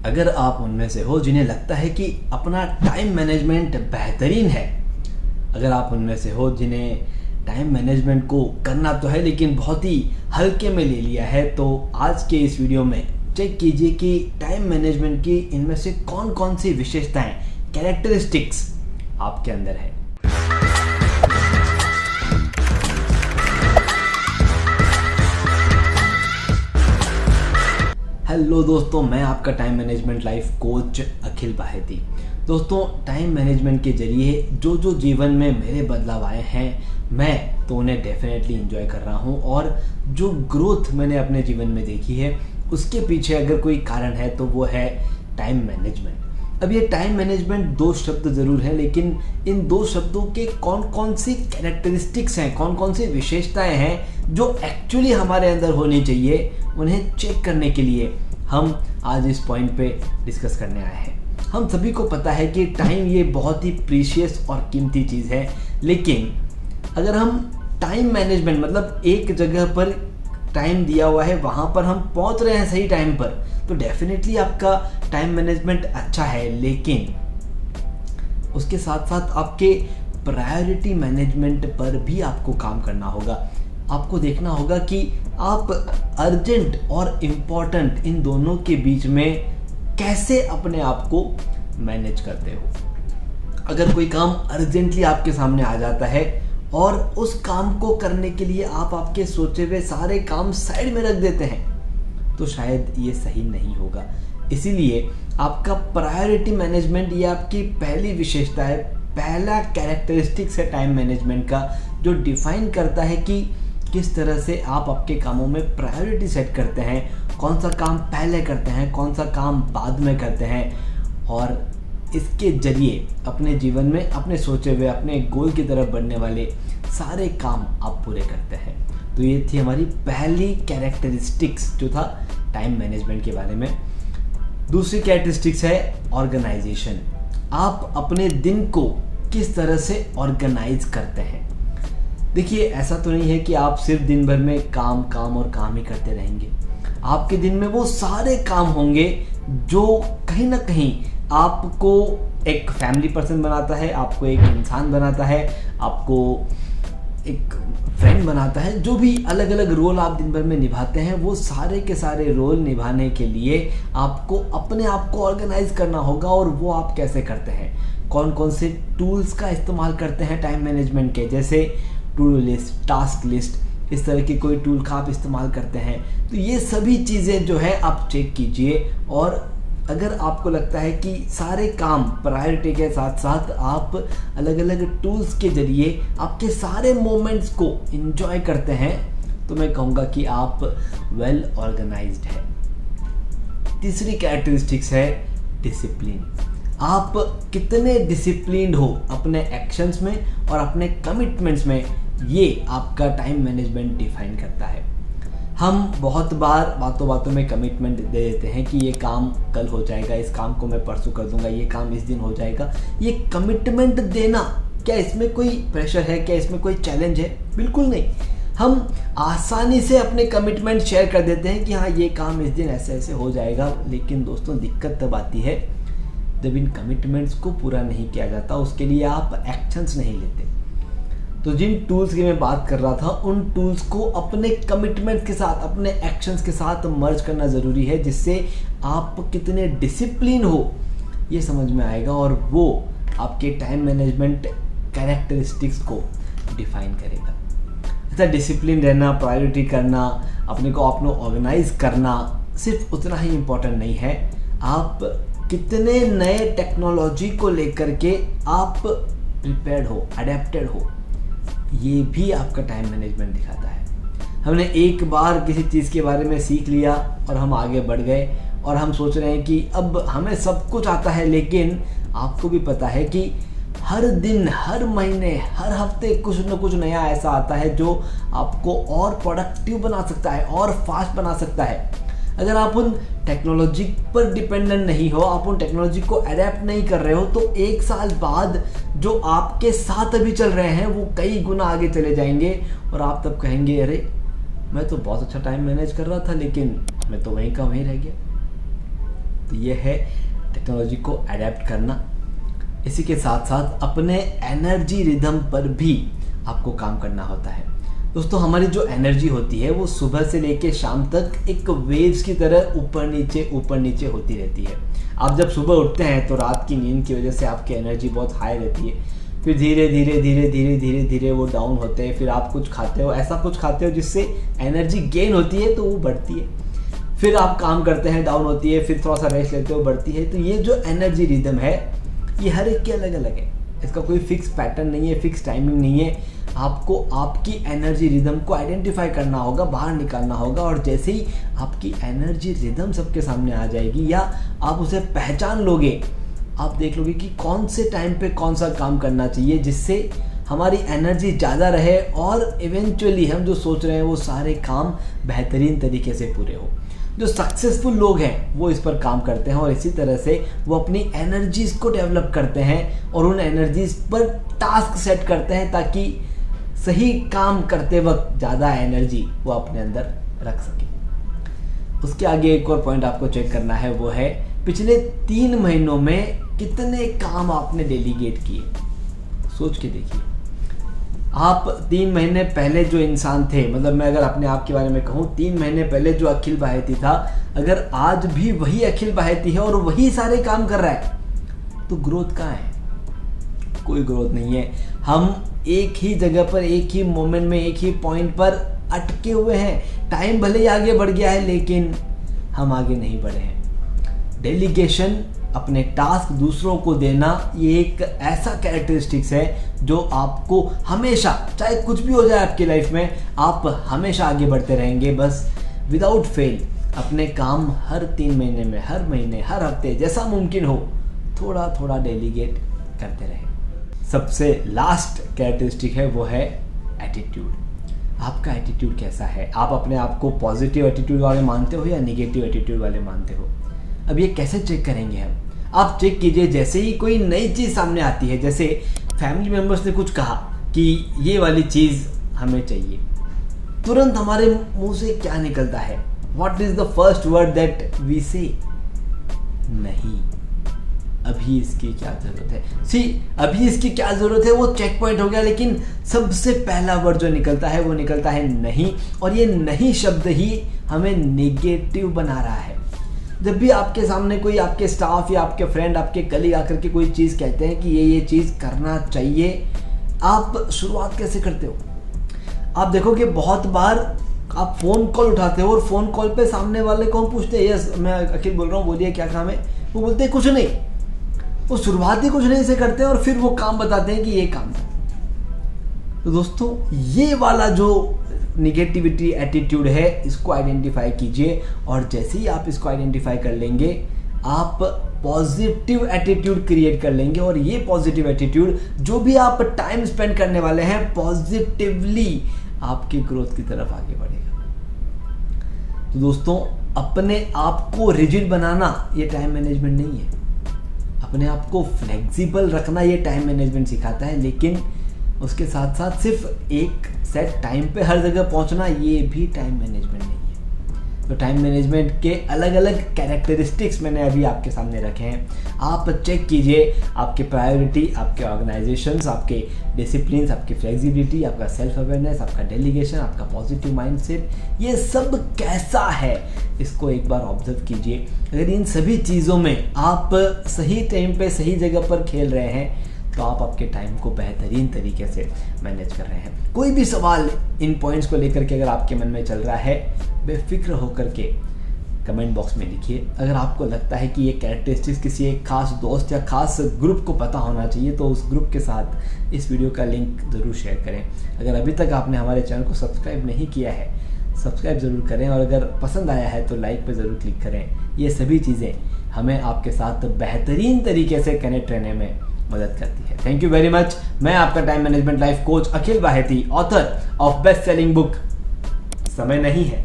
अगर आप उनमें से हो जिन्हें लगता है कि अपना टाइम मैनेजमेंट बेहतरीन है, अगर आप उनमें से हो जिन्हें टाइम मैनेजमेंट को करना तो है लेकिन बहुत ही हल्के में ले लिया है, तो आज के इस वीडियो में चेक कीजिए कि टाइम मैनेजमेंट की इनमें से कौन कौन सी विशेषताएं, कैरेक्टरिस्टिक्स आपके अंदर है। हेलो दोस्तों, मैं आपका टाइम मैनेजमेंट लाइफ कोच अखिल बाहेती। दोस्तों, टाइम मैनेजमेंट के जरिए जो जीवन में मेरे बदलाव आए हैं, मैं तो उन्हें डेफिनेटली एंजॉय कर रहा हूं, और जो ग्रोथ मैंने अपने जीवन में देखी है उसके पीछे अगर कोई कारण है तो वो है टाइम मैनेजमेंट। अब ये टाइम मैनेजमेंट दो शब्द ज़रूर हैं, लेकिन इन दो शब्दों के कौन कौन सी कैरेक्टरिस्टिक्स हैं, कौन कौन सी विशेषताएं हैं जो एक्चुअली हमारे अंदर होनी चाहिए, उन्हें चेक करने के लिए हम आज इस पॉइंट पे डिस्कस करने आए हैं। हम सभी को पता है कि टाइम ये बहुत ही प्रीशियस और कीमती चीज़ है, लेकिन अगर हम टाइम मैनेजमेंट मतलब एक जगह पर टाइम दिया हुआ है, वहाँ पर हम पहुँच रहे हैं सही टाइम पर, तो डेफिनेटली आपका टाइम मैनेजमेंट अच्छा है। लेकिन उसके साथ साथ आपके प्रायोरिटी मैनेजमेंट पर भी आपको काम करना होगा। आपको देखना होगा कि आप अर्जेंट और इम्पॉर्टेंट इन दोनों के बीच में कैसे अपने आप को मैनेज करते हो। अगर कोई काम अर्जेंटली आपके सामने आ जाता है और उस काम को करने के लिए आप आपके सोचे हुए सारे काम साइड में रख देते हैं, तो शायद ये सही नहीं होगा। इसीलिए आपका प्रायोरिटी मैनेजमेंट ये आपकी पहली विशेषता है, पहला कैरेक्टरिस्टिक्स है टाइम मैनेजमेंट का, जो डिफाइन करता है कि किस तरह से आप आपके कामों में प्रायोरिटी सेट करते हैं, कौन सा काम पहले करते हैं, कौन सा काम बाद में करते हैं, और इसके जरिए अपने जीवन में अपने सोचे हुए अपने गोल की तरफ बढ़ने वाले सारे काम आप पूरे करते हैं। तो ये थी हमारी पहली कैरेक्टरिस्टिक्स जो था टाइम मैनेजमेंट के बारे में। दूसरी कैरेक्टरिस्टिक्स है ऑर्गेनाइजेशन। आप अपने दिन को किस तरह से ऑर्गेनाइज करते हैं। देखिए, ऐसा तो नहीं है कि आप सिर्फ दिन भर में काम और काम ही करते रहेंगे। आपके दिन में वो सारे काम होंगे जो कहीं ना कहीं आपको एक फैमिली पर्सन बनाता है, आपको एक इंसान बनाता है, आपको एक फ्रेंड बनाता है। जो भी अलग अलग रोल आप दिन भर में निभाते हैं, वो सारे के सारे रोल निभाने के लिए आपको अपने आप को ऑर्गेनाइज करना होगा। और वो आप कैसे करते हैं, कौन कौन से टूल्स का इस्तेमाल करते हैं टाइम मैनेजमेंट के, जैसे to do list, task list, इस तरह की कोई टूल का आप इस्तेमाल करते हैं। तो ये सभी चीज़ें जो है आप चेक कीजिए, और अगर आपको लगता है कि सारे काम प्रायोरिटी के साथ साथ आप अलग अलग टूल्स के जरिए आपके सारे मोमेंट्स को एंजॉय करते हैं, तो मैं कहूँगा कि आप वेल ऑर्गेनाइज्ड है। तीसरी कैरेक्टरिस्टिक्स है डिसिप्लिन। आप कितने डिसिप्लिन्ड हो अपने एक्शंस में और अपने कमिटमेंट्स में, ये आपका टाइम मैनेजमेंट डिफाइन करता है। हम बहुत बार बातों में कमिटमेंट दे देते हैं कि ये काम कल हो जाएगा, इस काम को मैं परसों कर दूंगा, ये काम इस दिन हो जाएगा। ये कमिटमेंट देना, क्या इसमें कोई प्रेशर है, क्या इसमें कोई चैलेंज है? बिल्कुल नहीं। हम आसानी से अपने कमिटमेंट शेयर कर देते हैं कि हाँ, ये काम इस दिन ऐसे ऐसे हो जाएगा। लेकिन दोस्तों, दिक्कत तब आती है जब इन कमिटमेंट्स को पूरा नहीं किया जाता, उसके लिए आप एक्शंस नहीं लेते। तो जिन टूल्स की मैं बात कर रहा था, उन टूल्स को अपने कमिटमेंट के साथ, अपने एक्शंस के साथ मर्ज करना ज़रूरी है, जिससे आप कितने डिसिप्लिन हो ये समझ में आएगा, और वो आपके टाइम मैनेजमेंट कैरेक्टरिस्टिक्स को डिफाइन करेगा। ऐसा डिसिप्लिन रहना, प्रायोरिटी करना, अपने को ऑर्गेनाइज करना सिर्फ उतना ही इम्पोर्टेंट नहीं है, आप कितने नए टेक्नोलॉजी को लेकर के आप प्रिपेयर्ड हो, अडेप्टेड हो, ये भी आपका टाइम मैनेजमेंट दिखाता है। हमने एक बार किसी चीज़ के बारे में सीख लिया और हम आगे बढ़ गए, और हम सोच रहे हैं कि अब हमें सब कुछ आता है, लेकिन आपको भी पता है कि हर दिन, हर महीने, हर हफ्ते कुछ न कुछ नया ऐसा आता है जो आपको और प्रोडक्टिव बना सकता है और फास्ट बना सकता है। अगर आप उन टेक्नोलॉजी पर डिपेंडेंट नहीं हो, आप उन टेक्नोलॉजी को अडेप्ट नहीं कर रहे हो, तो एक साल बाद जो आपके साथ अभी चल रहे हैं वो कई गुना आगे चले जाएंगे, और आप तब कहेंगे, अरे मैं तो बहुत अच्छा टाइम मैनेज कर रहा था, लेकिन मैं तो वहीं का वहीं रह गया। तो ये है टेक्नोलॉजी को अडेप्ट करना। इसी के साथ साथ अपने एनर्जी रिदम पर भी आपको काम करना होता है। दोस्तों, हमारी जो एनर्जी होती है वो सुबह से लेके शाम तक एक वेव्स की तरह ऊपर नीचे होती रहती है। आप जब सुबह उठते हैं तो रात की नींद की वजह से आपकी एनर्जी बहुत हाई रहती है, फिर धीरे धीरे वो डाउन होते हैं। फिर आप कुछ खाते हो, ऐसा कुछ खाते हो जिससे एनर्जी गेन होती है तो वो बढ़ती है। फिर आप काम करते हैं, डाउन होती है, फिर थोड़ा सा रेस्ट लेते हो, बढ़ती है। तो ये जो एनर्जी रिदम है ये हर एक के अलग अलग है, इसका कोई फिक्स पैटर्न नहीं है, फिक्स टाइमिंग नहीं है। आपको आपकी एनर्जी रिदम को आइडेंटिफाई करना होगा, बाहर निकालना होगा, और जैसे ही आपकी एनर्जी रिदम सबके सामने आ जाएगी या आप उसे पहचान लोगे, आप देख लोगे कि कौन से टाइम पे कौन सा काम करना चाहिए जिससे हमारी एनर्जी ज़्यादा रहे और इवेंचुअली हम जो सोच रहे हैं वो सारे काम बेहतरीन तरीके से पूरे हो। जो सक्सेसफुल लोग हैं वो इस पर काम करते हैं और इसी तरह से वो अपनी एनर्जीज को डेवलप करते हैं और उन एनर्जीज पर टास्क सेट करते हैं ताकि सही काम करते वक्त ज़्यादा एनर्जी वो अपने अंदर रख सके। उसके आगे एक और पॉइंट आपको चेक करना है, वो है पिछले 3 महीनों में कितने काम आपने डेलीगेट किए। सोच के देखिए, आप 3 महीने पहले जो इंसान थे, मतलब मैं अगर अपने आप के बारे में कहूँ, 3 महीने पहले जो अखिल बाहेती था, अगर आज भी वही अखिल बाहेती है और वही सारे काम कर रहा है तो ग्रोथ कहाँ है? कोई ग्रोथ नहीं है। हम एक ही जगह पर, एक ही मोमेंट में, एक ही पॉइंट पर अटके हुए हैं। टाइम भले ही आगे बढ़ गया है लेकिन हम आगे नहीं बढ़े हैं। डेलीगेशन, अपने टास्क दूसरों को देना, ये एक ऐसा कैरेक्टरिस्टिक्स है जो आपको हमेशा, चाहे कुछ भी हो जाए आपकी लाइफ में, आप हमेशा आगे बढ़ते रहेंगे। बस विदाउट फेल अपने काम हर 3 महीने में, हर महीने, हर हफ्ते, जैसा मुमकिन हो, थोड़ा थोड़ा डेलीगेट करते रहें। सबसे लास्ट कैरेक्टरिस्टिक है वो है एटीट्यूड। आपका एटीट्यूड कैसा है? आप अपने आप को पॉजिटिव एटीट्यूड वाले मानते हो या निगेटिव एटीट्यूड वाले मानते हो? अब ये कैसे चेक करेंगे हम? आप चेक कीजिए, जैसे ही कोई नई चीज़ सामने आती है, जैसे फैमिली मेम्बर्स ने कुछ कहा कि ये वाली चीज़ हमें चाहिए, तुरंत हमारे मुंह से क्या निकलता है? What is the first word that we say? नहीं, अभी इसकी क्या ज़रूरत है। अभी इसकी क्या ज़रूरत है वो चेक पॉइंट हो गया, लेकिन सबसे पहला वर्ड जो निकलता है वो निकलता है नहीं, और ये नहीं शब्द ही हमें नेगेटिव बना रहा है। जब भी आपके सामने कोई, आपके स्टाफ या आपके फ्रेंड, आपके कलीग आकर के कोई चीज़ कहते हैं कि ये चीज़ करना चाहिए, आप शुरुआत कैसे करते हो? आप देखोगे बहुत बार आप फ़ोन कॉल उठाते हो और फ़ोन कॉल पे सामने वाले को हम पूछते हैं, यस मैं अखिल बोल रहा हूँ, बोलिए क्या काम है? वो बोलते हैं कुछ नहीं। वो शुरुआत ही कुछ नहीं से करते हैं और फिर वो काम बताते हैं कि ये काम है। तो दोस्तों, ये वाला जो निगेटिविटी एटीट्यूड है, इसको आइडेंटिफाई कीजिए, और जैसे ही आप इसको आइडेंटिफाई कर लेंगे, आप पॉजिटिव एटीट्यूड क्रिएट कर लेंगे, और ये पॉजिटिव एटीट्यूड जो भी आप टाइम स्पेंड करने वाले हैं, पॉजिटिवली आपकी ग्रोथ की तरफ आगे बढ़ेगा। तो दोस्तों, अपने आप को रिजिड बनाना ये टाइम मैनेजमेंट नहीं है। अपने आप को फ्लेक्सिबल रखना ये टाइम मैनेजमेंट सिखाता है, लेकिन उसके साथ साथ सिर्फ एक सेट टाइम पे हर जगह पहुंचना ये भी टाइम मैनेजमेंट नहीं है। तो टाइम मैनेजमेंट के अलग अलग कैरेक्टरिस्टिक्स मैंने अभी आपके सामने रखे हैं। आप चेक कीजिए आपके प्रायोरिटी, आपके ऑर्गेनाइजेशंस, आपके डिसिप्लिन, आपकी फ्लेक्सिबिलिटी, आपका सेल्फ अवेयरनेस, आपका डेलीगेशन, आपका पॉजिटिव माइंडसेट, ये सब कैसा है, इसको एक बार ऑब्जर्व कीजिए। अगर इन सभी चीज़ों में आप सही टाइम पे सही जगह पर खेल रहे हैं तो आप आपके टाइम को बेहतरीन तरीके से मैनेज कर रहे हैं। कोई भी सवाल इन पॉइंट्स को लेकर के अगर आपके मन में चल रहा है, बेफिक्र होकर के कमेंट बॉक्स में लिखिए। अगर आपको लगता है कि ये कैरेक्टरिस्टिक्स किसी एक खास दोस्त या खास ग्रुप को पता होना चाहिए तो उस ग्रुप के साथ इस वीडियो का लिंक ज़रूर शेयर करें। अगर अभी तक आपने हमारे चैनल को सब्सक्राइब नहीं किया है, सब्सक्राइब ज़रूर करें, और अगर पसंद आया है तो लाइक पे ज़रूर क्लिक करें। ये सभी चीज़ें हमें आपके साथ बेहतरीन तरीके से कनेक्ट रहने में मदद करती है। Thank you very much. मैं आपका time management life coach Akhil Baheti, author of best selling book समय नहीं है।